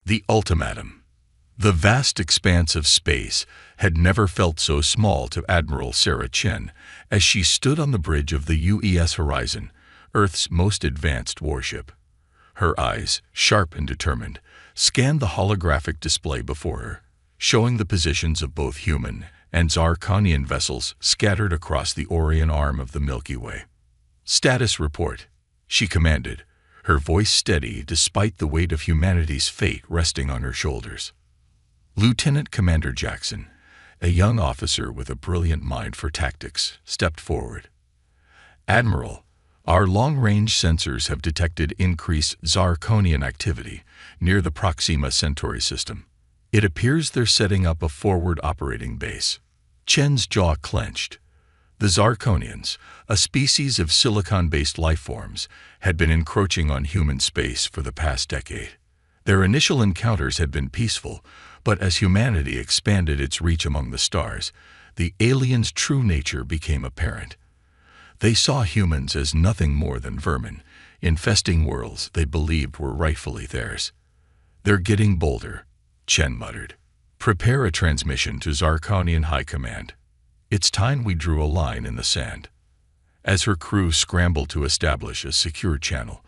The ultimatum. The vast expanse of space had never felt so small to Admiral Sarah Chen as she stood on the bridge of the UES Horizon, Earth's most advanced warship. Her eyes, sharp and determined, scanned the holographic display before her, showing the positions of both human and Zarkonian vessels scattered across the Orion arm of the Milky Way. "Status report," she commanded, her voice steady despite the weight of humanity's fate resting on her shoulders. Lieutenant Commander Jackson, a young officer with a brilliant mind for tactics, stepped forward. "Admiral, our long-range sensors have detected increased Zarkonian activity near the Proxima Centauri system. It appears they're setting up a forward operating base." Chen's jaw clenched. The Zarkonians, a species of silicon-based lifeforms, had been encroaching on human space for the past decade. Their initial encounters had been peaceful, but as humanity expanded its reach among the stars, the aliens' true nature became apparent. They saw humans as nothing more than vermin, infesting worlds they believed were rightfully theirs. "They're getting bolder," Chen muttered. "Prepare a transmission to Zarkonian High Command. It's time we drew a line in the sand." As her crew scrambled to establish a secure channel,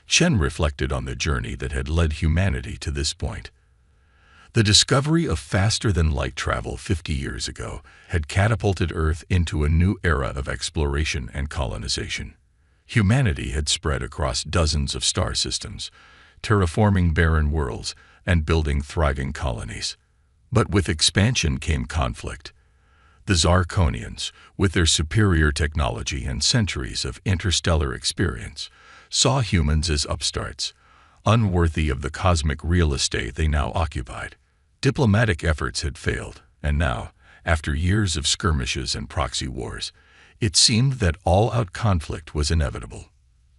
Chen reflected on the journey that had led humanity to this point. The discovery of faster-than-light travel 50 years ago had catapulted Earth into a new era of exploration and colonization. Humanity had spread across dozens of star systems, terraforming barren worlds and building thriving colonies. But with expansion came conflict. The Zarkonians, with their superior technology and centuries of interstellar experience, saw humans as upstarts, unworthy of the cosmic real estate they now occupied. Diplomatic efforts had failed, and now, after years of skirmishes and proxy wars, it seemed that all-out conflict was inevitable.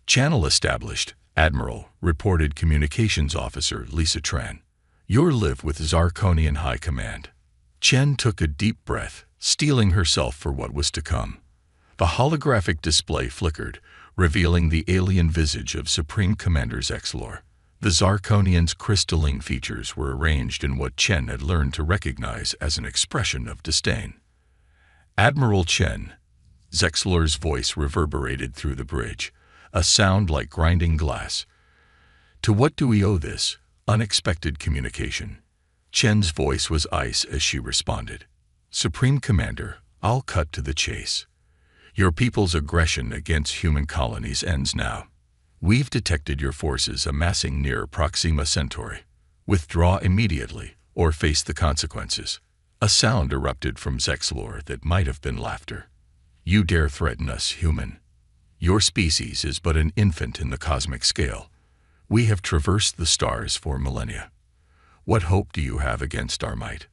"Channel established," Admiral, reported Communications Officer Lisa Tran. "You're live with Zarkonian High Command." Chen took a deep breath, steeling herself for what was to come. The holographic display flickered, revealing the alien visage of Supreme Commander Zexlor. The Zarkonian's crystalline features were arranged in what Chen had learned to recognize as an expression of disdain. "Admiral Chen," Zexlor's voice reverberated through the bridge, a sound like grinding glass. "To what do we owe this unexpected communication?" Chen's voice was ice as she responded. "Supreme Commander, I'll cut to the chase. Your people's aggression against human colonies ends now. We've detected your forces amassing near Proxima Centauri. Withdraw immediately or face the consequences." A sound erupted from Zexlor that might have been laughter. "You dare threaten us, human? Your species is but an infant in the cosmic scale. We have traversed the stars for millennia. What hope do you have against our might?"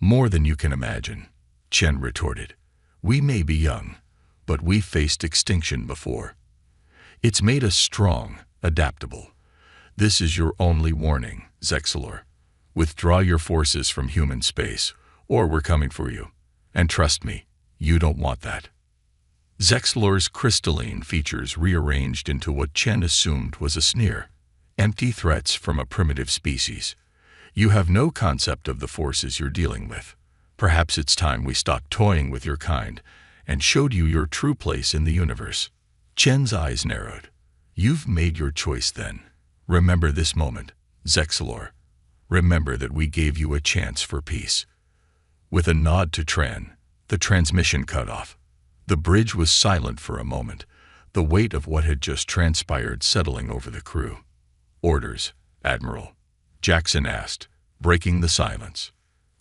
"More than you can imagine," Chen retorted. "We may be young, but we've faced extinction before. It's made us strong, adaptable. This is your only warning, Zexlor. Withdraw your forces from human space, or we're coming for you. And trust me, you don't want that." Zexlor's crystalline features rearranged into what Chen assumed was a sneer. "Empty threats from a primitive species. You have no concept of the forces you're dealing with. Perhaps it's time we stopped toying with your kind and showed you your true place in the universe." Chen's eyes narrowed. "You've made your choice then. Remember this moment, Zexlor. Remember that we gave you a chance for peace." With a nod to Tran, the transmission cut off. The bridge was silent for a moment, the weight of what had just transpired settling over the crew. "Orders, Admiral," Jackson asked, breaking the silence.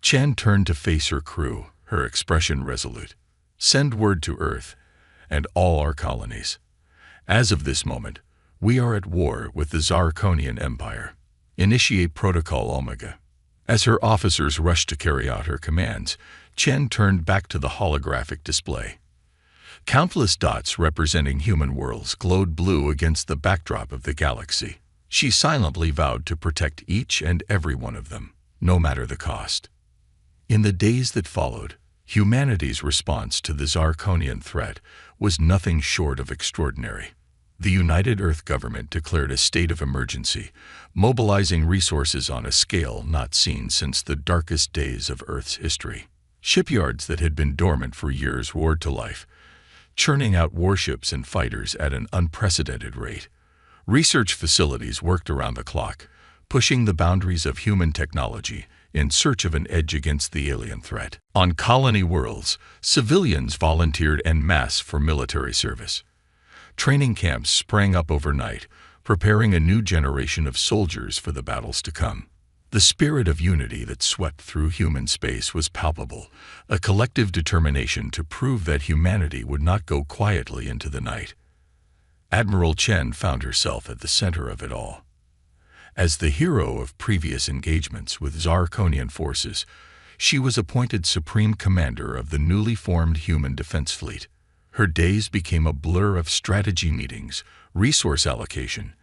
Chen turned to face her crew, her expression resolute. "Send word to Earth and all our colonies. As of this moment, we are at war with the Zarkonian Empire. Initiate Protocol Omega." As her officers rushed to carry out her commands, Chen turned back to the holographic display. Countless dots representing human worlds glowed blue against the backdrop of the galaxy. She silently vowed to protect each and every one of them, no matter the cost. In the days that followed, humanity's response to the Zarkonian threat was nothing short of extraordinary. The United Earth government declared a state of emergency, mobilizing resources on a scale not seen since the darkest days of Earth's history. Shipyards that had been dormant for years roared to life, churning out warships and fighters at an unprecedented rate. Research facilities worked around the clock, pushing the boundaries of human technology in search of an edge against the alien threat. On colony worlds, civilians volunteered en masse for military service. Training camps sprang up overnight, preparing a new generation of soldiers for the battles to come. The spirit of unity that swept through human space was palpable, a collective determination to prove that humanity would not go quietly into the night. Admiral Chen found herself at the center of it all. As the hero of previous engagements with Zarkonian forces, she was appointed Supreme Commander of the newly formed Human Defense Fleet. Her days became a blur of strategy meetings, resource allocation,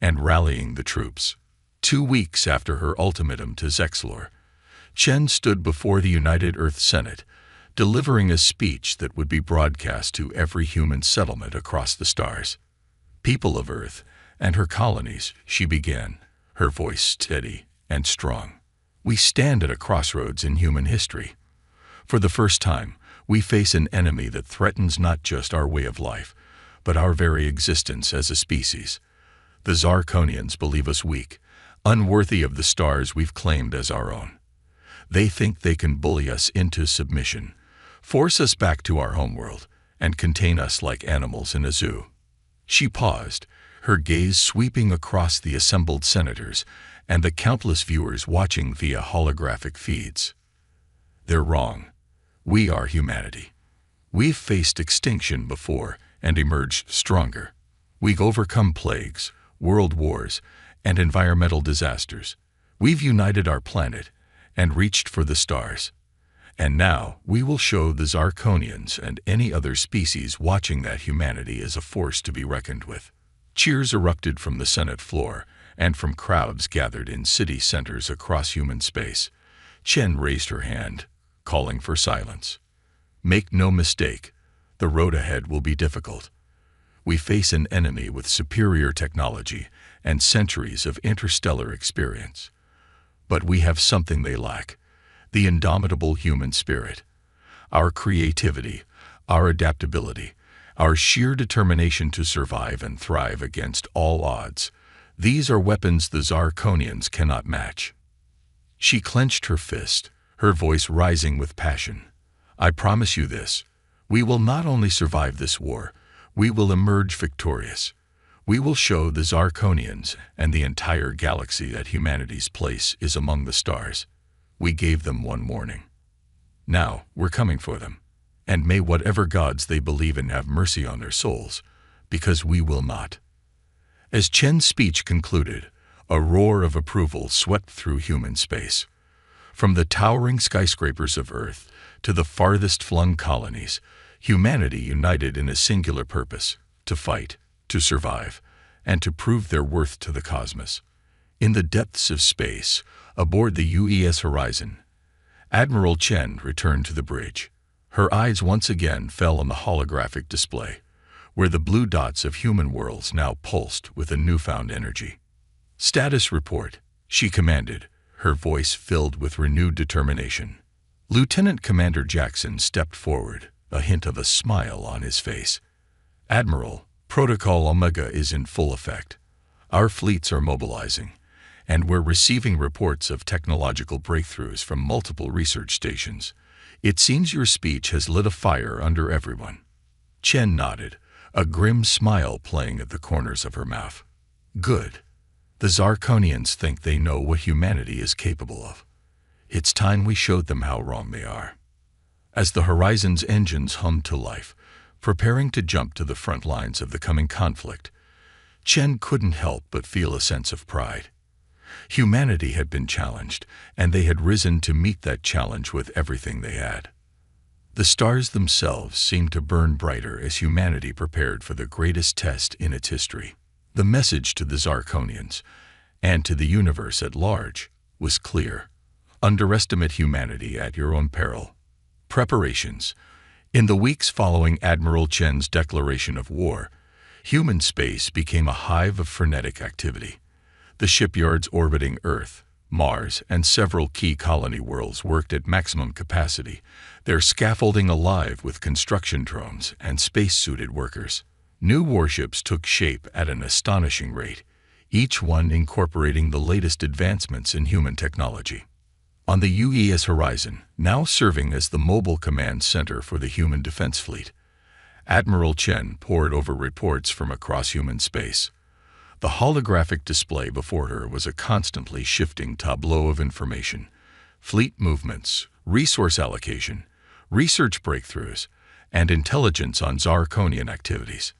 and rallying the troops. 2 weeks after her ultimatum to Zexlor, Chen stood before the United Earth Senate, delivering a speech that would be broadcast to every human settlement across the stars. People of Earth and her colonies, she began, her voice steady and strong. We stand at a crossroads in human history. For the first time, we face an enemy that threatens not just our way of life, but our very existence as a species. The Zarkonians believe us weak, unworthy of the stars we've claimed as our own. They think they can bully us into submission, force us back to our homeworld, and contain us like animals in a zoo. She paused, her gaze sweeping across the assembled senators and the countless viewers watching via holographic feeds. They're wrong. We are humanity. We've faced extinction before and emerged stronger. We've overcome plagues, world wars, and environmental disasters. We've united our planet and reached for the stars. And now we will show the Zarkonians and any other species watching that humanity is a force to be reckoned with. Cheers erupted from the Senate floor and from crowds gathered in city centers across human space. Chen raised her hand, calling for silence. Make no mistake, the road ahead will be difficult. We face an enemy with superior technology and centuries of interstellar experience. But we have something they lack, the indomitable human spirit. Our creativity, our adaptability, our sheer determination to survive and thrive against all odds. These are weapons the Zarkonians cannot match. She clenched her fist, her voice rising with passion. I promise you this, we will not only survive this war, we will emerge victorious. We will show the Zarkonians and the entire galaxy that humanity's place is among the stars. We gave them one warning. Now we're coming for them. And may whatever gods they believe in have mercy on their souls, because we will not. As Chen's speech concluded, a roar of approval swept through human space. From the towering skyscrapers of Earth to the farthest flung colonies, humanity united in a singular purpose: to fight, to survive, and to prove their worth to the cosmos. In the depths of space, aboard the UES Horizon, Admiral Chen returned to the bridge. Her eyes once again fell on the holographic display, where the blue dots of human worlds now pulsed with a newfound energy. Status report, she commanded, her voice filled with renewed determination. Lieutenant Commander Jackson stepped forward, a hint of a smile on his face. Admiral, Protocol Omega is in full effect. Our fleets are mobilizing, and we're receiving reports of technological breakthroughs from multiple research stations. It seems your speech has lit a fire under everyone. Chen nodded, a grim smile playing at the corners of her mouth. Good. The Zarkonians think they know what humanity is capable of. It's time we showed them how wrong they are. As the Horizon's engines hummed to life, preparing to jump to the front lines of the coming conflict, Chen couldn't help but feel a sense of pride. Humanity had been challenged, and they had risen to meet that challenge with everything they had. The stars themselves seemed to burn brighter as humanity prepared for the greatest test in its history. The message to the Zarkonians, and to the universe at large, was clear. Underestimate humanity at your own peril. Preparations. In the weeks following Admiral Chen's declaration of war, Human space became a hive of frenetic activity. The shipyards orbiting Earth, Mars, and several key colony worlds worked at maximum capacity, their scaffolding alive with construction drones and space-suited workers. New warships took shape at an astonishing rate, each one incorporating the latest advancements in human technology. On the UES horizon, now serving as the mobile command center for the human defense fleet, Admiral Chen pored over reports from across human space. The holographic display before her was a constantly shifting tableau of information: fleet movements, resource allocation, research breakthroughs, and intelligence on Zarkonian activities.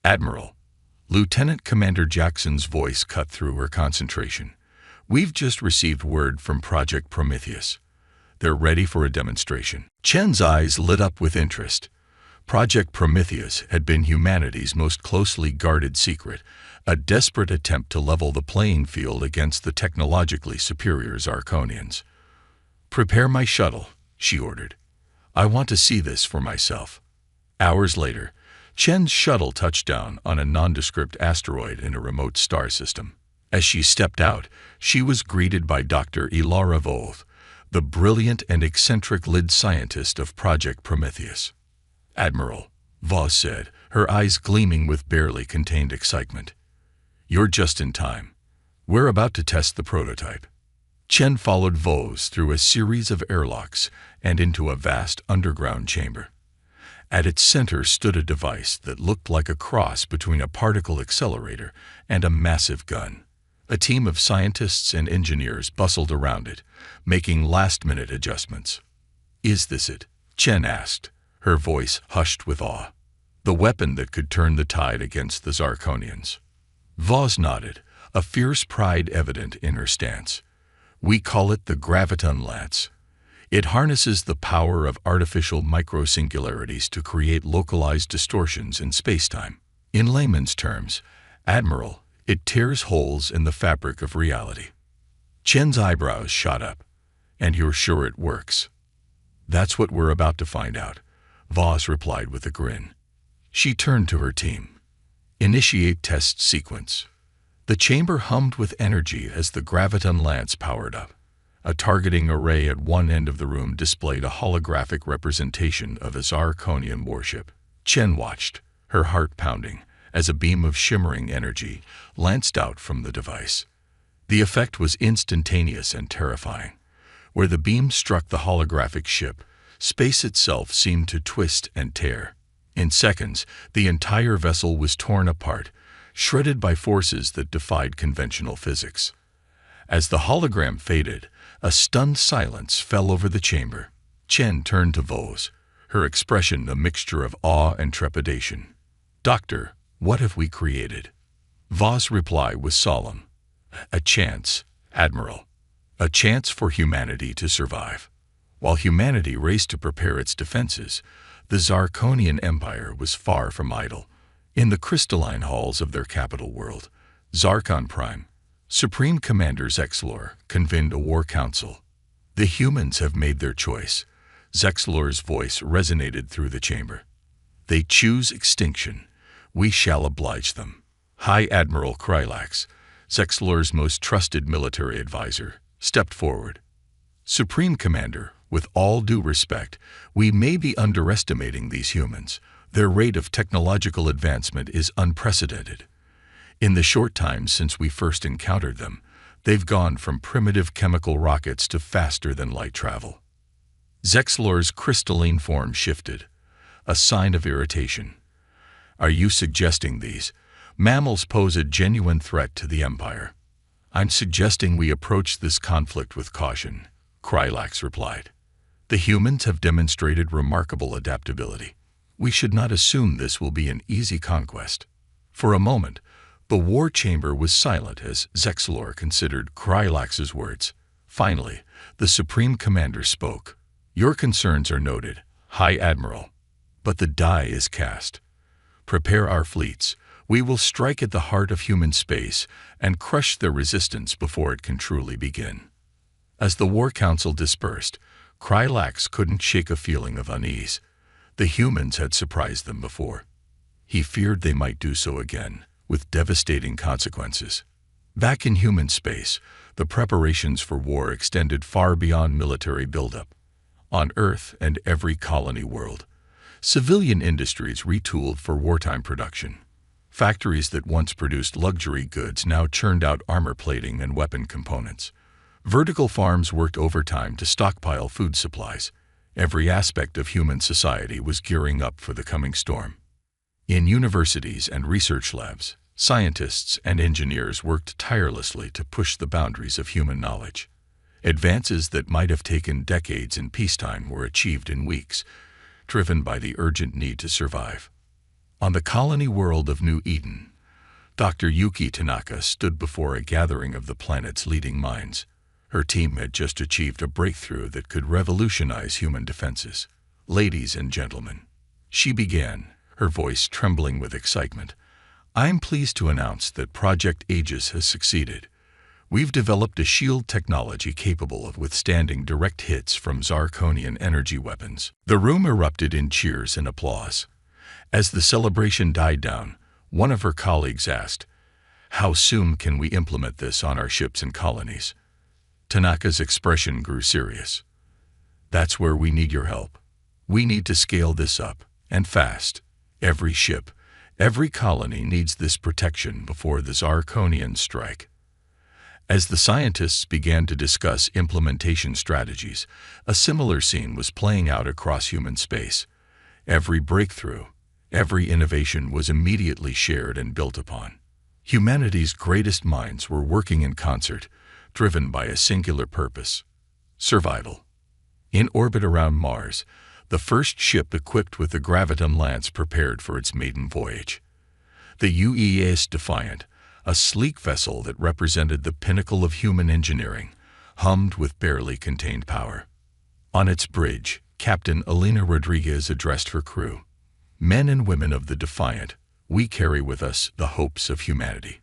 "Admiral," Lieutenant Commander Jackson's voice cut through her concentration. "We've just received word from Project Prometheus. They're ready for a demonstration." Chen's eyes lit up with interest. Project Prometheus had been humanity's most closely guarded secret, a desperate attempt to level the playing field against the technologically superior Zarkonians. "Prepare my shuttle," she ordered. "I want to see this for myself." Hours later, Chen's shuttle touched down on a nondescript asteroid in a remote star system. As she stepped out, she was greeted by Dr. Ilara Voth, the brilliant and eccentric lead scientist of Project Prometheus. "Admiral," Voth said, her eyes gleaming with barely contained excitement, "you're just in time. We're about to test the prototype." Chen followed Voth through a series of airlocks and into a vast underground chamber. At its center stood a device that looked like a cross between a particle accelerator and a massive gun. A team of scientists and engineers bustled around it, making last-minute adjustments. "Is this it?" Chen asked, her voice hushed with awe. "The weapon that could turn the tide against the Zarkonians." Voth nodded, a fierce pride evident in her stance. "We call it the Graviton Lance. It harnesses the power of artificial microsingularities to create localized distortions in spacetime. In layman's terms, Admiral, it tears holes in the fabric of reality." Chen's eyebrows shot up. "And you're sure it works?" "That's what we're about to find out," Voth replied with a grin. She turned to her team. "Initiate test sequence." The chamber hummed with energy as the Graviton Lance powered up. A targeting array at one end of the room displayed a holographic representation of a Zarkonian warship. Chen watched, her heart pounding, as a beam of shimmering energy lanced out from the device. The effect was instantaneous and terrifying. Where the beam struck the holographic ship, space itself seemed to twist and tear. In seconds, the entire vessel was torn apart, shredded by forces that defied conventional physics. As the hologram faded, a stunned silence fell over the chamber. Chen turned to Voth, her expression a mixture of awe and trepidation. "Doctor, what have we created?" Voth's reply was solemn. "A chance, Admiral. A chance for humanity to survive." While humanity raced to prepare its defenses, the Zarkonian Empire was far from idle. In the crystalline halls of their capital world, Zarkon Prime, Supreme Commander Zexlor convened a war council. "The humans have made their choice." Zexlor's voice resonated through the chamber. "They choose extinction. We shall oblige them." High Admiral Krylax, Zexlor's most trusted military advisor, stepped forward. "Supreme Commander, with all due respect, we may be underestimating these humans. Their rate of technological advancement is unprecedented. In the short time since we first encountered them, they've gone from primitive chemical rockets to faster-than-light travel." Zexlor's crystalline form shifted, a sign of irritation. "Are you suggesting these mammals pose a genuine threat to the Empire?" "I'm suggesting we approach this conflict with caution," Krylax replied. "The humans have demonstrated remarkable adaptability. We should not assume this will be an easy conquest." For a moment, the war chamber was silent as Zexlor considered Krylax's words. Finally, the Supreme Commander spoke. "Your concerns are noted, High Admiral, but the die is cast. Prepare our fleets. We will strike at the heart of human space and crush their resistance before it can truly begin." As the War Council dispersed, Krylax couldn't shake a feeling of unease. The humans had surprised them before. He feared they might do so again, with devastating consequences. Back in human space, the preparations for war extended far beyond military buildup. On Earth and every colony world, civilian industries retooled for wartime production. Factories that once produced luxury goods now churned out armor plating and weapon components. Vertical farms worked overtime to stockpile food supplies. Every aspect of human society was gearing up for the coming storm. In universities and research labs, scientists and engineers worked tirelessly to push the boundaries of human knowledge. Advances that might have taken decades in peacetime were achieved in weeks, driven by the urgent need to survive. On the colony world of New Eden, Dr. Yuki Tanaka stood before a gathering of the planet's leading minds. Her team had just achieved a breakthrough that could revolutionize human defenses. "Ladies and gentlemen," she began, her voice trembling with excitement, "I'm pleased to announce that Project Aegis has succeeded. We've developed a shield technology capable of withstanding direct hits from Zirconian energy weapons." The room erupted in cheers and applause. As the celebration died down, one of her colleagues asked, "How soon can we implement this on our ships and colonies?" Tanaka's expression grew serious. "That's where we need your help. We need to scale this up, and fast. Every ship, every colony needs this protection before the Zirconians strike." As the scientists began to discuss implementation strategies, a similar scene was playing out across human space. Every breakthrough, every innovation was immediately shared and built upon. Humanity's greatest minds were working in concert, driven by a singular purpose: survival. In orbit around Mars, the first ship equipped with the Graviton Lance prepared for its maiden voyage. The UES Defiant, a sleek vessel that represented the pinnacle of human engineering, hummed with barely contained power. On its bridge, Captain Elena Rodriguez addressed her crew. "Men and women of the Defiant, we carry with us the hopes of humanity.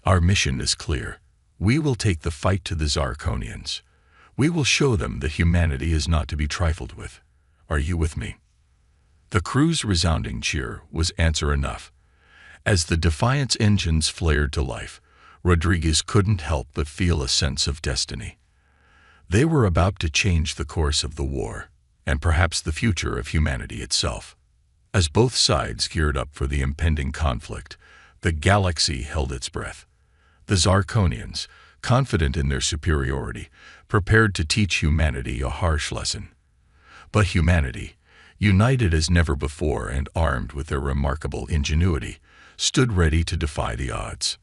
Our mission is clear. We will take the fight to the Zirconians. We will show them that humanity is not to be trifled with. Are you with me?" The crew's resounding cheer was answer enough. As the Defiant's engines flared to life, Rodriguez couldn't help but feel a sense of destiny. They were about to change the course of the war, and perhaps the future of humanity itself. As both sides geared up for the impending conflict, the galaxy held its breath. The Zirconians, confident in their superiority, prepared to teach humanity a harsh lesson. But humanity, united as never before and armed with their remarkable ingenuity, stood ready to defy the odds.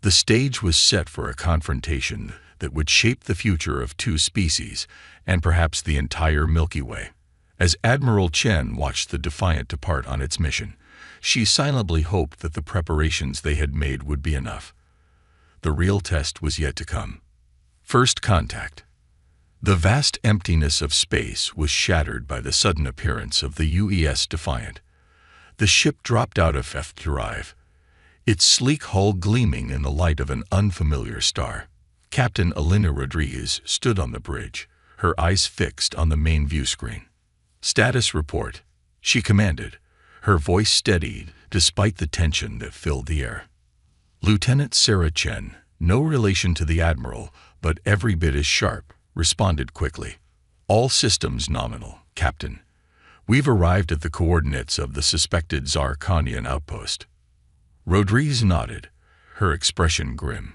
The stage was set for a confrontation that would shape the future of two species and perhaps the entire Milky Way. As Admiral Chen watched the Defiant depart on its mission, she silently hoped that the preparations they had made would be enough. The real test was yet to come. First contact. The vast emptiness of space was shattered by the sudden appearance of the UES Defiant. The ship dropped out of F-Drive, its sleek hull gleaming in the light of an unfamiliar star. Captain Elena Rodriguez stood on the bridge, her eyes fixed on the main view screen. "Status report," she commanded, her voice steadied despite the tension that filled the air. Lieutenant Sarah Chen, no relation to the Admiral, but every bit as sharp, responded quickly. "All systems nominal, Captain. We've arrived at the coordinates of the suspected Zirconian outpost." Rodriguez nodded, her expression grim.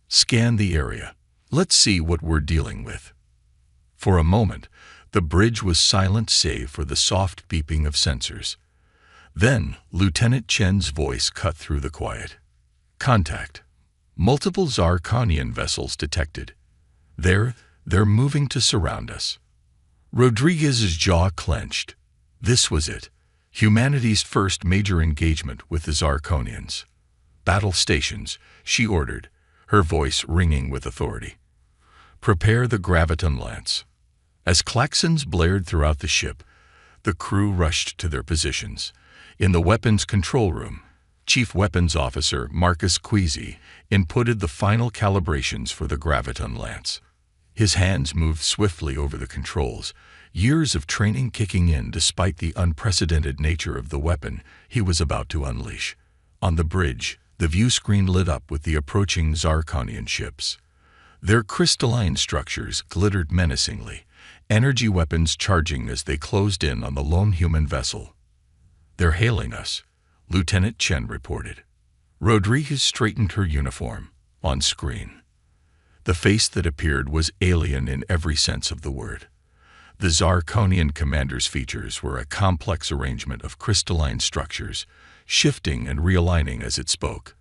"Scan the area. Let's see what we're dealing with." For a moment, the bridge was silent save for the soft beeping of sensors. Then, Lieutenant Chen's voice cut through the quiet. "Contact. Multiple Zirconian vessels detected. They're moving to surround us." Rodriguez's jaw clenched. This was it, humanity's first major engagement with the Zirconians. "Battle stations," she ordered, her voice ringing with authority. "Prepare the Graviton Lance." As klaxons blared throughout the ship, the crew rushed to their positions. In the weapons control room, Chief Weapons Officer Marcus Queasy inputted the final calibrations for the Graviton Lance. His hands moved swiftly over the controls, years of training kicking in despite the unprecedented nature of the weapon he was about to unleash. On the bridge, the view screen lit up with the approaching Zarkonian ships. Their crystalline structures glittered menacingly, energy weapons charging as they closed in on the lone human vessel. "They're hailing us," Lieutenant Chen reported. Rodriguez straightened her uniform. On screen, the face that appeared was alien in every sense of the word. The Zarkonian commander's features were a complex arrangement of crystalline structures, shifting and realigning as it spoke.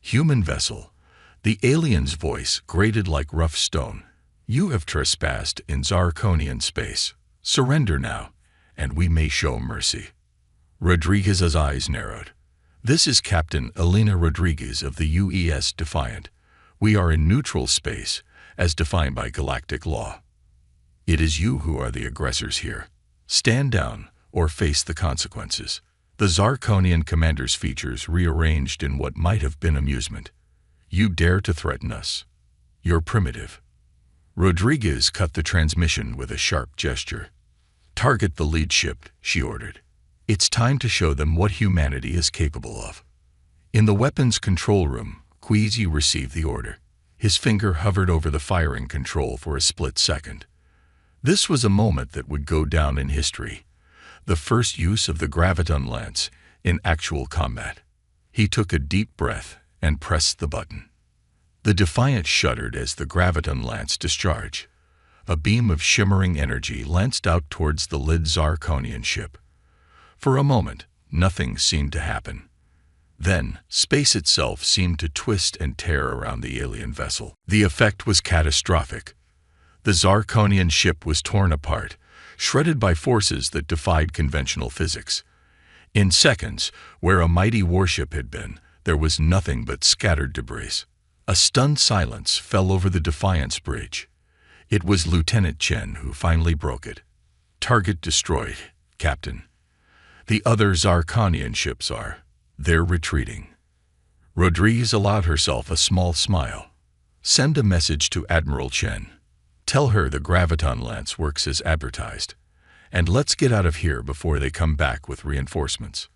"Human vessel." The alien's voice grated like rough stone. "You have trespassed in Zarkonian space. Surrender now, and we may show mercy." Rodriguez's eyes narrowed. "This is Captain Elena Rodriguez of the UES Defiant. We are in neutral space, as defined by galactic law. It is you who are the aggressors here. Stand down or face the consequences." The Zarkonian commander's features rearranged in what might have been amusement. "You dare to threaten us? You're primitive." Rodriguez cut the transmission with a sharp gesture. "Target the lead ship," she ordered. "It's time to show them what humanity is capable of." In the weapons control room, Queasy received the order. His finger hovered over the firing control for a split second. This was a moment that would go down in history. The first use of the graviton lance in actual combat. He took a deep breath and pressed the button. The Defiant shuddered as the graviton lance discharged. A beam of shimmering energy lanced out towards the lid Zarkonian ship. For a moment, nothing seemed to happen. Then, space itself seemed to twist and tear around the alien vessel. The effect was catastrophic. The Zarkonian ship was torn apart, shredded by forces that defied conventional physics. In seconds, where a mighty warship had been, there was nothing but scattered debris. A stunned silence fell over the Defiant's bridge. It was Lieutenant Chen who finally broke it. "Target destroyed, Captain. The other Zarkonian ships are. They're retreating." Rodriguez allowed herself a small smile. "Send a message to Admiral Chen. Tell her the graviton lance works as advertised. And let's get out of here before they come back with reinforcements."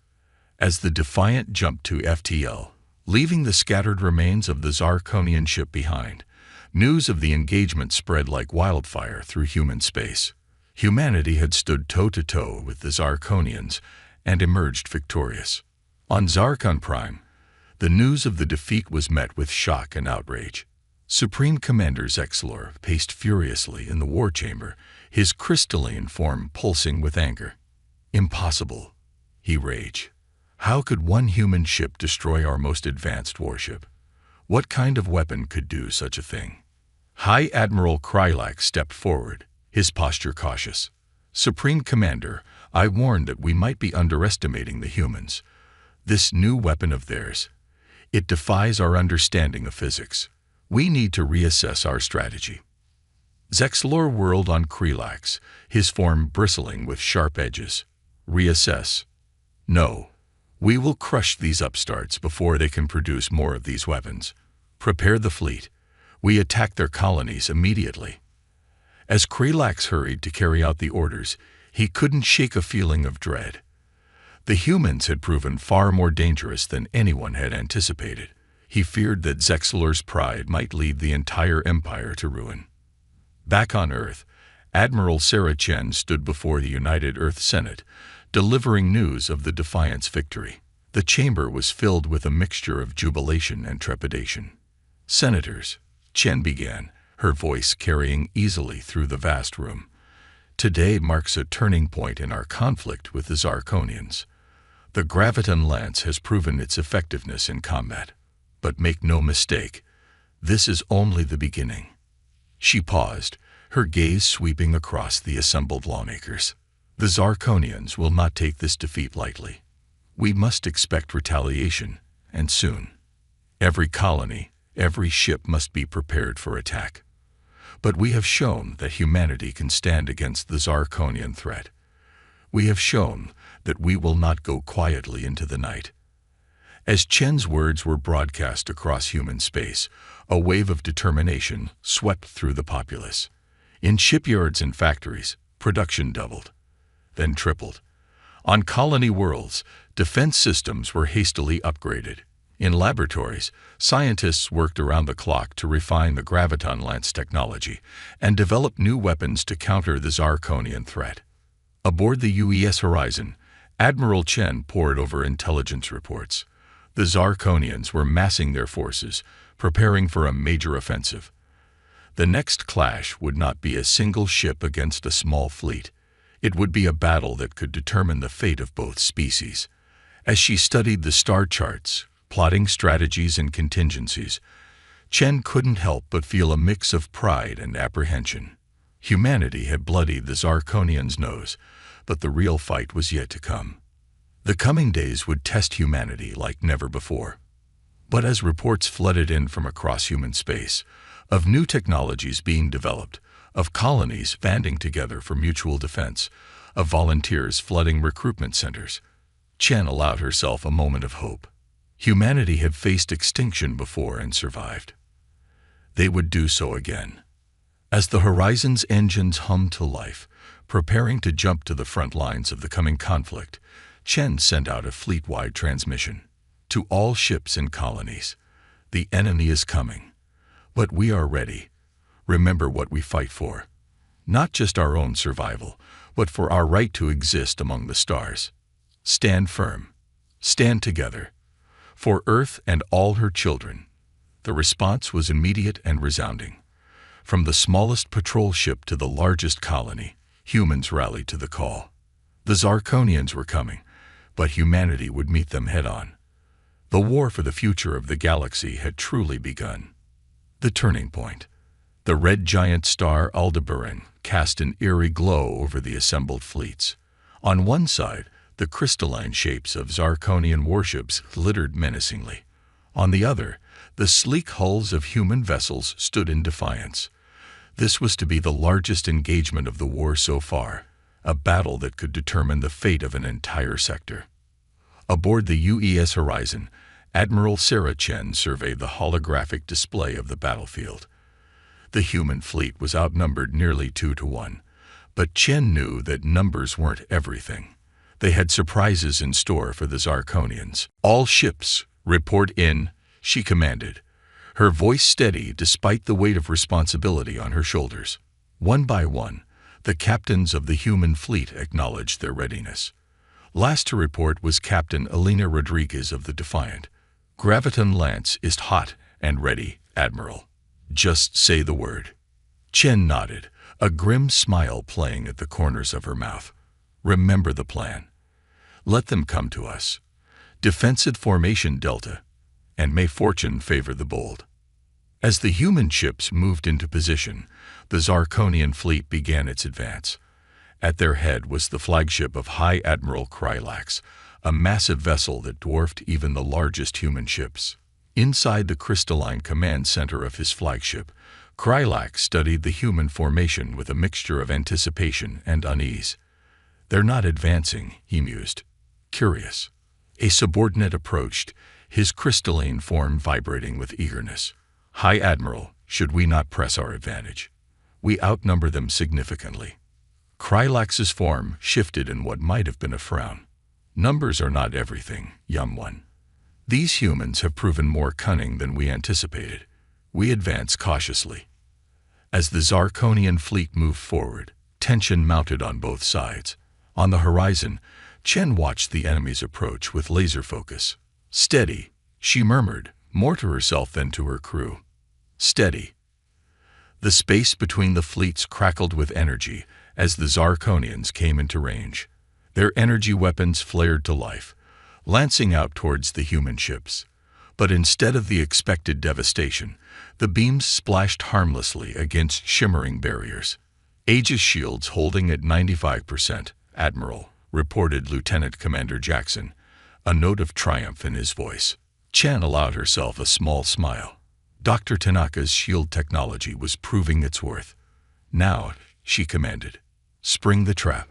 As the Defiant jumped to FTL, leaving the scattered remains of the Zarkonian ship behind, news of the engagement spread like wildfire through human space. Humanity had stood toe-to-toe with the Zarkonians and emerged victorious. On Zarkon Prime, the news of the defeat was met with shock and outrage. Supreme Commander Zexlor paced furiously in the war chamber, his crystalline form pulsing with anger. "Impossible," he raged. "How could one human ship destroy our most advanced warship? What kind of weapon could do such a thing?" High Admiral Krylak stepped forward, his posture cautious. "Supreme Commander, I warned that we might be underestimating the humans. This new weapon of theirs, it defies our understanding of physics. We need to reassess our strategy." Zexlor whirled on Krylak, his form bristling with sharp edges. "Reassess? No. We will crush these upstarts before they can produce more of these weapons. Prepare the fleet. We attack their colonies immediately." As Krylak hurried to carry out the orders, he couldn't shake a feeling of dread. The humans had proven far more dangerous than anyone had anticipated. He feared that Zexlor's pride might lead the entire empire to ruin. Back on Earth, Admiral Sarah Chen stood before the United Earth Senate, delivering news of the Defiant's victory. The chamber was filled with a mixture of jubilation and trepidation. "Senators," Chen began, her voice carrying easily through the vast room, "today marks a turning point in our conflict with the Zarkonians. The graviton lance has proven its effectiveness in combat. But make no mistake, this is only the beginning." She paused, her gaze sweeping across the assembled lawmakers. "The Zarkonians will not take this defeat lightly. We must expect retaliation, and soon. Every colony, every ship must be prepared for attack. But we have shown that humanity can stand against the Zarkonian threat. We have shown that we will not go quietly into the night." As Chen's words were broadcast across human space, a wave of determination swept through the populace. In shipyards and factories, production doubled, then tripled. On colony worlds, defense systems were hastily upgraded. In laboratories, scientists worked around the clock to refine the graviton lance technology and develop new weapons to counter the Zarkonian threat. Aboard the UES Horizon, Admiral Chen pored over intelligence reports. The Zarkonians were massing their forces, preparing for a major offensive. The next clash would not be a single ship against a small fleet. It would be a battle that could determine the fate of both species. As she studied the star charts, plotting strategies and contingencies, Chen couldn't help but feel a mix of pride and apprehension. Humanity had bloodied the Zarkonians' nose, but the real fight was yet to come. The coming days would test humanity like never before. But as reports flooded in from across human space, of new technologies being developed, of colonies banding together for mutual defense, of volunteers flooding recruitment centers, Chen allowed herself a moment of hope. Humanity had faced extinction before and survived. They would do so again. As the Horizon's engines hummed to life, preparing to jump to the front lines of the coming conflict, Chen sent out a fleet-wide transmission. To all ships and colonies, the enemy is coming, but we are ready. Remember what we fight for. Not just our own survival, but for our right to exist among the stars. Stand firm. Stand together. For Earth and all her children. The response was immediate and resounding. From the smallest patrol ship to the largest colony, humans rallied to the call. The Zarkonians were coming, but humanity would meet them head-on. The war for the future of the galaxy had truly begun. The turning point. The red giant star Aldebaran cast an eerie glow over the assembled fleets. On one side, the crystalline shapes of Zarkonian warships glittered menacingly. On the other, the sleek hulls of human vessels stood in defiance. This was to be the largest engagement of the war so far, a battle that could determine the fate of an entire sector. Aboard the UES Horizon, Admiral Sarah Chen surveyed the holographic display of the battlefield. The human fleet was outnumbered nearly 2-1, but Chen knew that numbers weren't everything. They had surprises in store for the Zarkonians. "All ships, report in," she commanded, her voice steady despite the weight of responsibility on her shoulders. One by one, the captains of the human fleet acknowledged their readiness. Last to report was Captain Elena Rodriguez of the Defiant. "Graviton Lance is hot and ready, Admiral. Just say the word." Chen nodded, a grim smile playing at the corners of her mouth. "Remember the plan. Let them come to us. Defensive formation Delta, and may fortune favor the bold." As the human ships moved into position, the Zarkonian fleet began its advance. At their head was the flagship of High Admiral Krylax, a massive vessel that dwarfed even the largest human ships. Inside the crystalline command center of his flagship, Krylax studied the human formation with a mixture of anticipation and unease. "They're not advancing," he mused. Curious. A subordinate approached, his crystalline form vibrating with eagerness. "High Admiral, should we not press our advantage? We outnumber them significantly." Krylax's form shifted in what might have been a frown. "Numbers are not everything, young one. These humans have proven more cunning than we anticipated. We advance cautiously." As the Zarkonian fleet moved forward, tension mounted on both sides. On the horizon, Chen watched the enemy's approach with laser focus. "Steady," she murmured, more to herself than to her crew. "Steady." The space between the fleets crackled with energy as the Zarkonians came into range. Their energy weapons flared to life, lancing out towards the human ships. But instead of the expected devastation, the beams splashed harmlessly against shimmering barriers. "Aegis shields holding at 95%, Admiral," reported Lieutenant Commander Jackson, a note of triumph in his voice. Chen allowed herself a small smile. Dr. Tanaka's shield technology was proving its worth. "Now," she commanded, "spring the trap."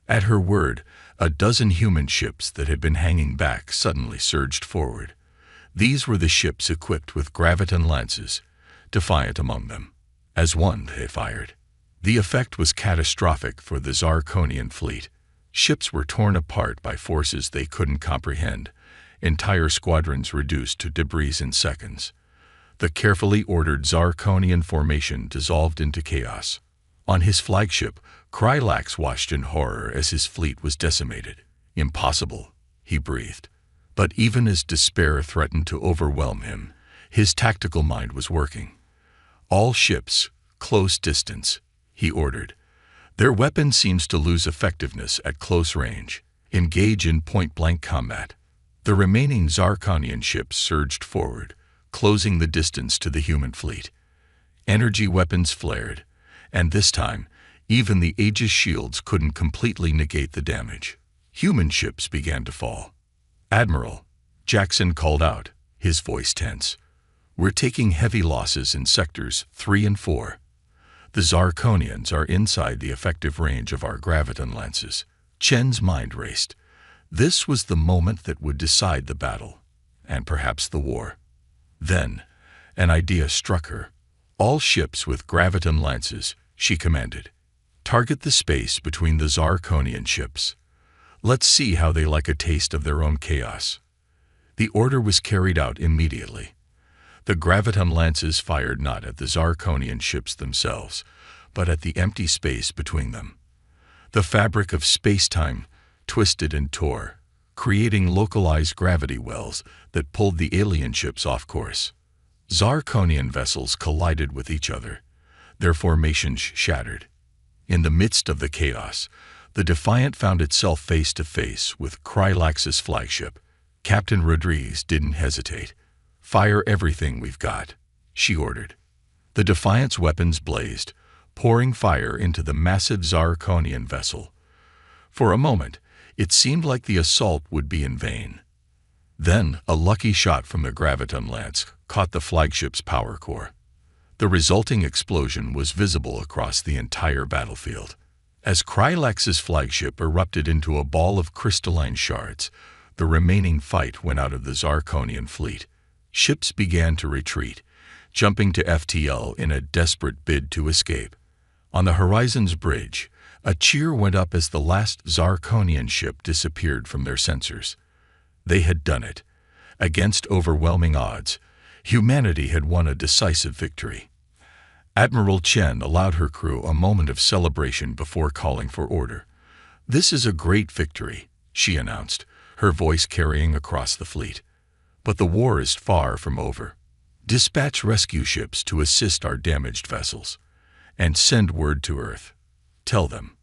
At her word, a dozen human ships that had been hanging back suddenly surged forward. These were the ships equipped with graviton lances, Defiant among them. As one, they fired. The effect was catastrophic for the Zarkonian fleet. Ships were torn apart by forces they couldn't comprehend, entire squadrons reduced to debris in seconds. The carefully ordered Zarkonian formation dissolved into chaos. On his flagship, Krylax watched in horror as his fleet was decimated. "Impossible," he breathed. But even as despair threatened to overwhelm him, his tactical mind was working. "All ships, close distance," he ordered. "Their weapon seems to lose effectiveness at close range. Engage in point-blank combat." The remaining Zarkonian ships surged forward, closing the distance to the human fleet. Energy weapons flared, and this time, even the Aegis shields couldn't completely negate the damage. Human ships began to fall. "Admiral," Jackson called out, his voice tense, "we're taking heavy losses in sectors 3 and 4. The Zarkonians are inside the effective range of our graviton lances." Chen's mind raced. This was the moment that would decide the battle, and perhaps the war. Then, an idea struck her. "All ships with graviton lances," she commanded. "Target the space between the Zarkonian ships. Let's see how they like a taste of their own chaos." The order was carried out immediately. The graviton lances fired not at the Zarkonian ships themselves, but at the empty space between them. The fabric of space-time twisted and tore, creating localized gravity wells that pulled the alien ships off course. Zarkonian vessels collided with each other, their formations shattered. In the midst of the chaos, the Defiant found itself face-to-face with Krylax's flagship. Captain Rodriguez didn't hesitate. "Fire everything we've got," she ordered. The Defiant's weapons blazed, pouring fire into the massive Zarkonian vessel. For a moment, it seemed like the assault would be in vain. Then, a lucky shot from the graviton lance caught the flagship's power core. The resulting explosion was visible across the entire battlefield. As Krylax's flagship erupted into a ball of crystalline shards, the remaining fight went out of the Zarkonian fleet. Ships began to retreat, jumping to FTL in a desperate bid to escape. On the Horizon's bridge, a cheer went up as the last Zarkonian ship disappeared from their sensors. They had done it. Against overwhelming odds, humanity had won a decisive victory. Admiral Chen allowed her crew a moment of celebration before calling for order. "This is a great victory," she announced, her voice carrying across the fleet. "But the war is far from over. Dispatch rescue ships to assist our damaged vessels, and send word to Earth. Tell them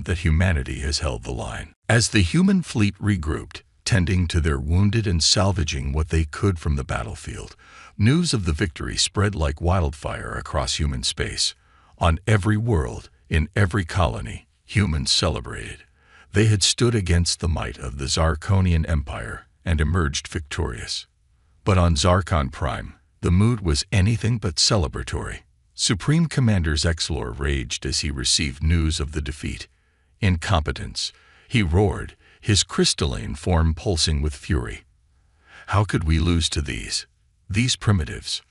that humanity has held the line." As the human fleet regrouped, tending to their wounded and salvaging what they could from the battlefield, news of the victory spread like wildfire across human space. On every world, in every colony, humans celebrated. They had stood against the might of the Zarkonian Empire and emerged victorious. But on Zarkon Prime, the mood was anything but celebratory. Supreme Commander Zexlor raged as he received news of the defeat. "Incompetence," he roared, his crystalline form pulsing with fury. "How could we lose to these primitives?"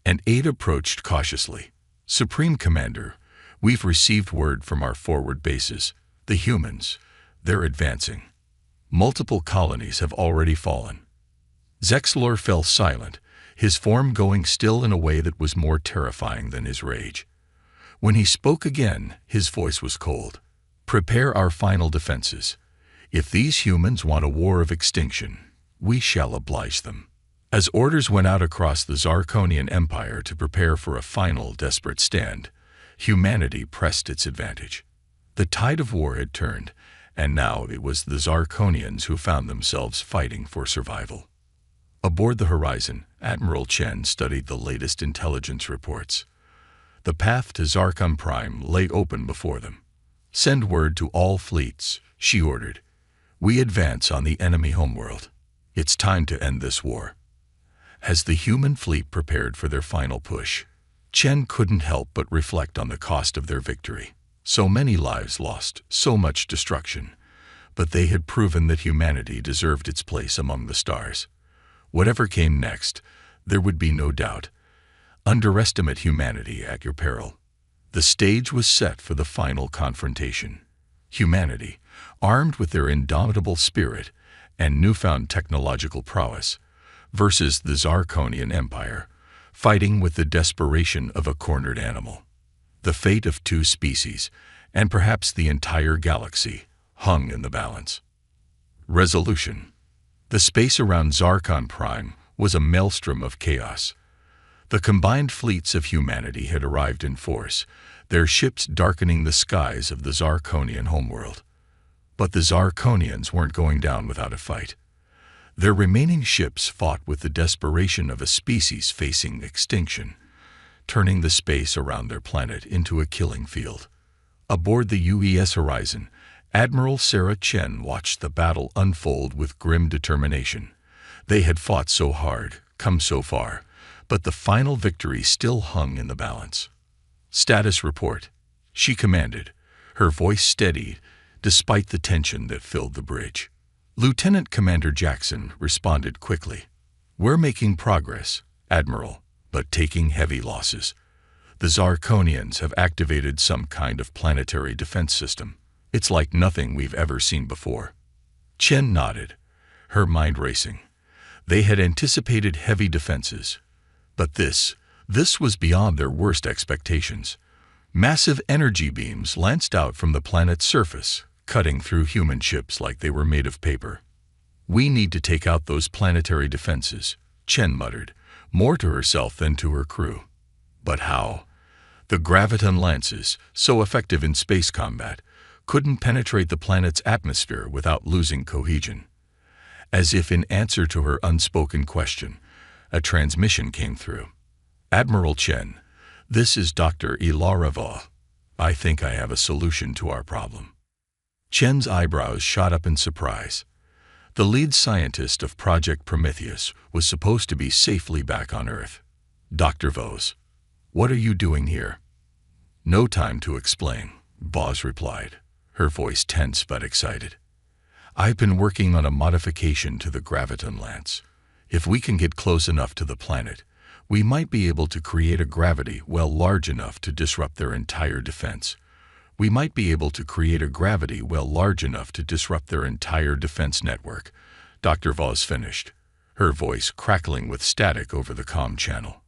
An aide approached cautiously. "Supreme Commander, we've received word from our forward bases. The humans, they're advancing. Multiple colonies have already fallen." Zexlor fell silent, his form going still in a way that was more terrifying than his rage. When he spoke again, his voice was cold. "Prepare our final defenses. If these humans want a war of extinction, we shall oblige them." As orders went out across the Zarkonian Empire to prepare for a final desperate stand, humanity pressed its advantage. The tide of war had turned, and now it was the Zarkonians who found themselves fighting for survival. Aboard the Horizon, Admiral Chen studied the latest intelligence reports. The path to Zarkon Prime lay open before them. "Send word to all fleets," she ordered. "We advance on the enemy homeworld. It's time to end this war." As the human fleet prepared for their final push, Chen couldn't help but reflect on the cost of their victory. So many lives lost, so much destruction, but they had proven that humanity deserved its place among the stars. Whatever came next, there would be no doubt. Underestimate humanity at your peril. The stage was set for the final confrontation. Humanity, armed with their indomitable spirit and newfound technological prowess, versus the Zarkonian Empire, fighting with the desperation of a cornered animal. The fate of two species, and perhaps the entire galaxy, hung in the balance. Resolution. The space around Zarkon Prime was a maelstrom of chaos. The combined fleets of humanity had arrived in force, their ships darkening the skies of the Zarkonian homeworld. But the Zarkonians weren't going down without a fight. Their remaining ships fought with the desperation of a species facing extinction, turning the space around their planet into a killing field. Aboard the UES Horizon, Admiral Sarah Chen watched the battle unfold with grim determination. They had fought so hard, come so far, but the final victory still hung in the balance. "Status report," she commanded, her voice steady despite the tension that filled the bridge. Lieutenant Commander Jackson responded quickly. "We're making progress, Admiral, but taking heavy losses. The Zarkonians have activated some kind of planetary defense system. It's like nothing we've ever seen before." Chen nodded, her mind racing. They had anticipated heavy defenses, but this was beyond their worst expectations. Massive energy beams lanced out from the planet's surface, cutting through human ships like they were made of paper. "We need to take out those planetary defenses," Chen muttered, more to herself than to her crew. But how? The graviton lances, so effective in space combat, couldn't penetrate the planet's atmosphere without losing cohesion. As if in answer to her unspoken question, a transmission came through. "Admiral Chen, this is Dr. Ilara Vo. I think I have a solution to our problem." Chen's eyebrows shot up in surprise. The lead scientist of Project Prometheus was supposed to be safely back on Earth. "Dr. Vos, what are you doing here?" "No time to explain," Vos replied, her voice tense but excited. "I've been working on a modification to the graviton lance. If we can get close enough to the planet, we might be able to create a gravity well large enough to disrupt their entire defense. We might be able to create a gravity well large enough to disrupt their entire defense network," Dr. Vos finished, her voice crackling with static over the comm channel.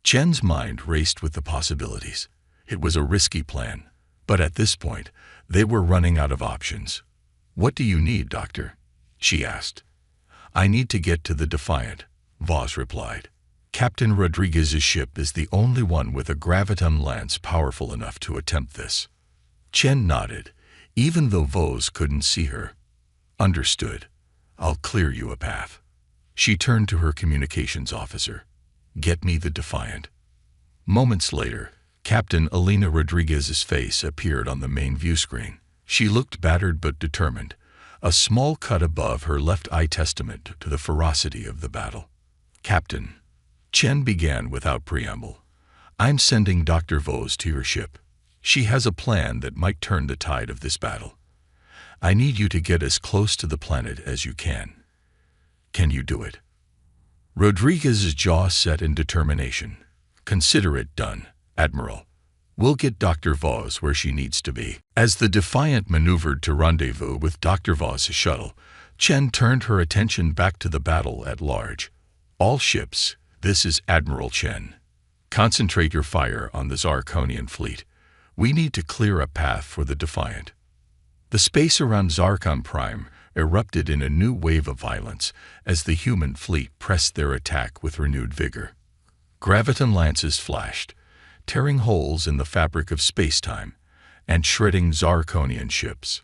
Chen's mind raced with the possibilities. It was a risky plan, but at this point, they were running out of options. "What do you need, Doctor?" she asked. "I need to get to the Defiant," Vos replied. "Captain Rodriguez's ship is the only one with a graviton lance powerful enough to attempt this." Chen nodded, even though Vos couldn't see her. "Understood. I'll clear you a path." She turned to her communications officer. "Get me the Defiant." Moments later, Captain Elena Rodriguez's face appeared on the main view screen. She looked battered but determined, a small cut above her left eye testament to the ferocity of the battle. "Captain," Chen began without preamble, "I'm sending Dr. Vos to your ship. She has a plan that might turn the tide of this battle. I need you to get as close to the planet as you can. Can you do it?" Rodriguez's jaw set in determination. "Consider it done, Admiral. We'll get Dr. Vos where she needs to be." As the Defiant maneuvered to rendezvous with Dr. Vos' shuttle, Chen turned her attention back to the battle at large. "All ships, this is Admiral Chen. Concentrate your fire on the Zarkonian fleet. We need to clear a path for the Defiant." The space around Zarkon Prime erupted in a new wave of violence as the human fleet pressed their attack with renewed vigor. Graviton lances flashed, tearing holes in the fabric of space-time and shredding Zarkonian ships.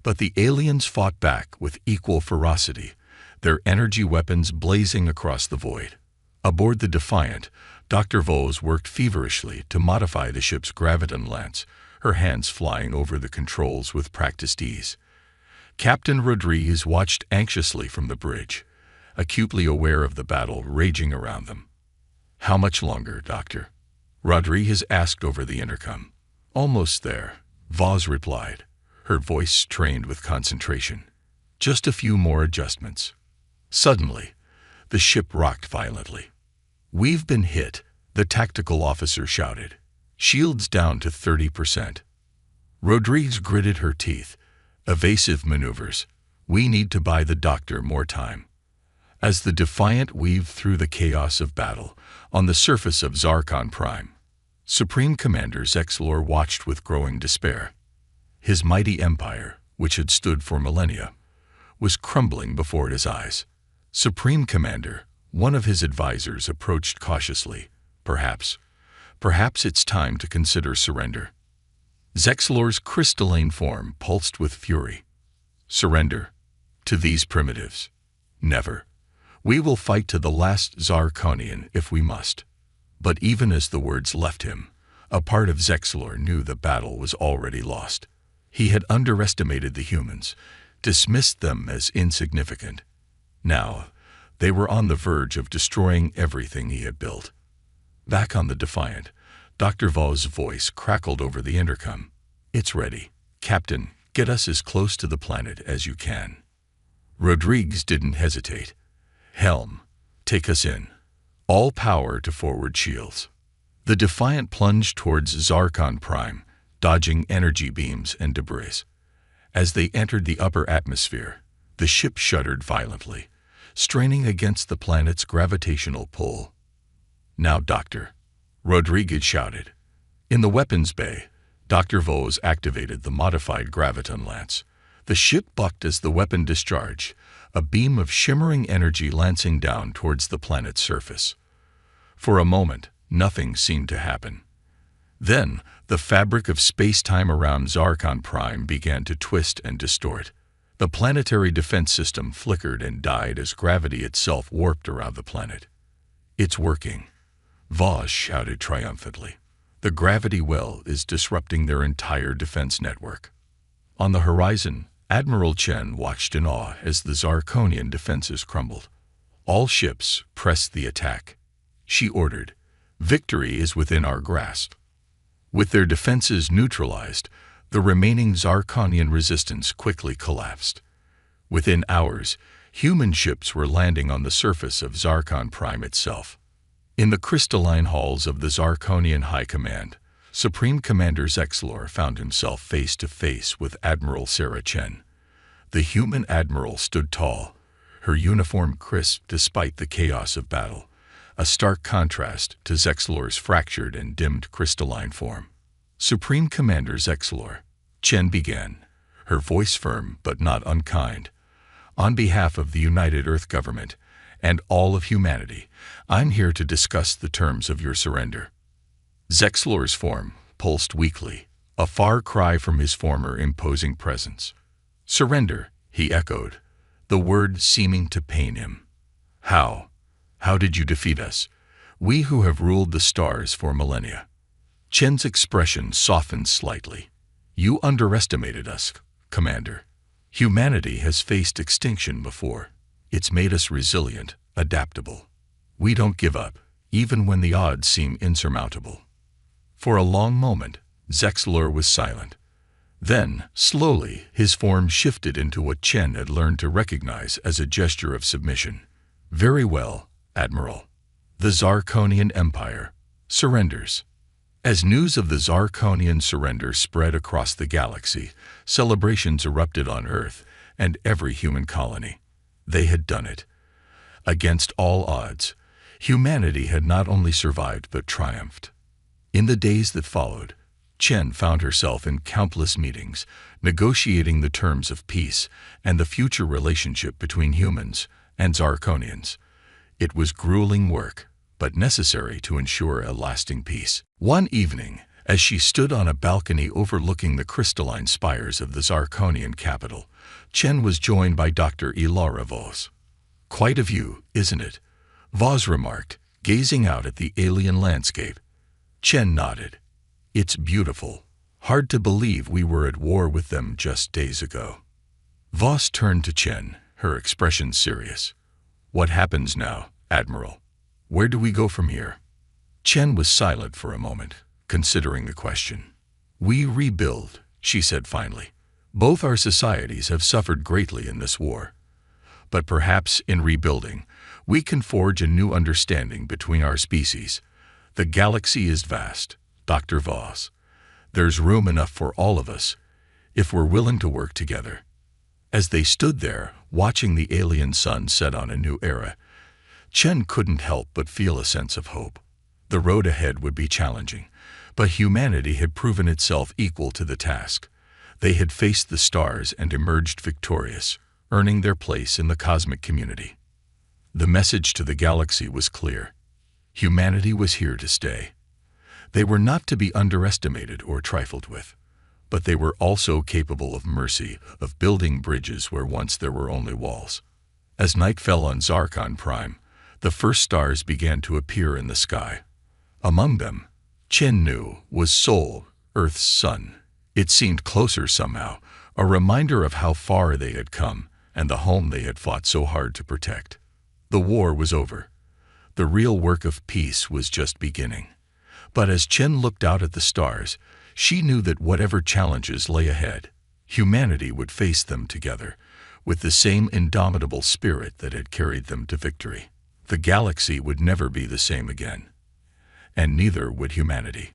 But the aliens fought back with equal ferocity, their energy weapons blazing across the void. Aboard the Defiant, Dr. Vos worked feverishly to modify the ship's graviton lance, her hands flying over the controls with practiced ease. Captain Rodriguez watched anxiously from the bridge, acutely aware of the battle raging around them. "How much longer, Doctor?" Rodriguez asked over the intercom. "Almost there," Vos replied, her voice strained with concentration. "Just a few more adjustments." Suddenly, the ship rocked violently. "We've been hit," the tactical officer shouted. Shields down to 30%. Rodriguez gritted her teeth. Evasive maneuvers. We need to buy the doctor more time. As the Defiant weaved through the chaos of battle on the surface of Zarkon Prime, Supreme Commander Zexlor watched with growing despair. His mighty empire, which had stood for millennia, was crumbling before his eyes. Supreme Commander, one of his advisors, approached cautiously. Perhaps it's time to consider surrender. Zexlor's crystalline form pulsed with fury. Surrender? To these primitives? Never. We will fight to the last Zarkonian if we must. But even as the words left him, a part of Zexlor knew the battle was already lost. He had underestimated the humans, dismissed them as insignificant. Now, they were on the verge of destroying everything he had built. Back on the Defiant, Dr. Vaux's voice crackled over the intercom. It's ready. Captain, get us as close to the planet as you can. Rodriguez didn't hesitate. Helm, take us in. All power to forward shields. The Defiant plunged towards Zarkon Prime, dodging energy beams and debris. As they entered the upper atmosphere, the ship shuddered violently, straining against the planet's gravitational pull. Now, Doctor, Rodriguez shouted. In the weapons bay, Dr. Vaux's activated the modified graviton lance. The ship bucked as the weapon discharged, a beam of shimmering energy lancing down towards the planet's surface. For a moment, nothing seemed to happen. Then, the fabric of space-time around Zarkon Prime began to twist and distort. The planetary defense system flickered and died as gravity itself warped around the planet. It's working, Vaux's shouted triumphantly. The gravity well is disrupting their entire defense network. On the horizon, Admiral Chen watched in awe as the Zarkonian defenses crumbled. All ships, press the attack. She ordered. Victory is within our grasp. With their defenses neutralized, the remaining Zarkonian resistance quickly collapsed. Within hours, human ships were landing on the surface of Zarkon Prime itself. In the crystalline halls of the Zarkonian High Command, Supreme Commander Zexlor found himself face to face with Admiral Sarah Chen. The human admiral stood tall, her uniform crisp despite the chaos of battle, a stark contrast to Zexlor's fractured and dimmed crystalline form. Supreme Commander Zexlor, Chen began, her voice firm but not unkind. On behalf of the United Earth Government and all of humanity, I'm here to discuss the terms of your surrender. Zexlor's form pulsed weakly, a far cry from his former imposing presence. Surrender, he echoed, the word seeming to pain him. How? How did you defeat us? We who have ruled the stars for millennia. Chen's expression softened slightly. You underestimated us, Commander. Humanity has faced extinction before. It's made us resilient, adaptable. We don't give up, even when the odds seem insurmountable. For a long moment, Zexlor was silent. Then, slowly, his form shifted into what Chen had learned to recognize as a gesture of submission. Very well, Admiral. The Zarkonian Empire surrenders. As news of the Zarkonian surrender spread across the galaxy, celebrations erupted on Earth and every human colony. They had done it. Against all odds, humanity had not only survived but triumphed. In the days that followed, Chen found herself in countless meetings, negotiating the terms of peace and the future relationship between humans and Zarkonians. It was grueling work, but necessary to ensure a lasting peace. One evening, as she stood on a balcony overlooking the crystalline spires of the Zarkonian capital, Chen was joined by Dr. Ilara Vaux. Quite a view, isn't it? Vaux remarked, gazing out at the alien landscape. Chen nodded. It's beautiful. Hard to believe we were at war with them just days ago. Vaux turned to Chen, her expression serious. What happens now, Admiral? Where do we go from here? Chen was silent for a moment, considering the question. We rebuild, she said finally. Both our societies have suffered greatly in this war. But perhaps in rebuilding, we can forge a new understanding between our species. The galaxy is vast, Dr. Voss. "There's room enough for all of us, if we're willing to work together." As they stood there, watching the alien sun set on a new era, Chen couldn't help but feel a sense of hope. The road ahead would be challenging, but humanity had proven itself equal to the task. They had faced the stars and emerged victorious, earning their place in the cosmic community. The message to the galaxy was clear. Humanity was here to stay. They were not to be underestimated or trifled with, but they were also capable of mercy, of building bridges where once there were only walls. As night fell on Zarkon Prime, the first stars began to appear in the sky. Among them, Chen knew, was Sol, Earth's sun. It seemed closer somehow, a reminder of how far they had come and the home they had fought so hard to protect. The war was over. The real work of peace was just beginning. But as Chen looked out at the stars, she knew that whatever challenges lay ahead, humanity would face them together, with the same indomitable spirit that had carried them to victory. The galaxy would never be the same again, and neither would humanity.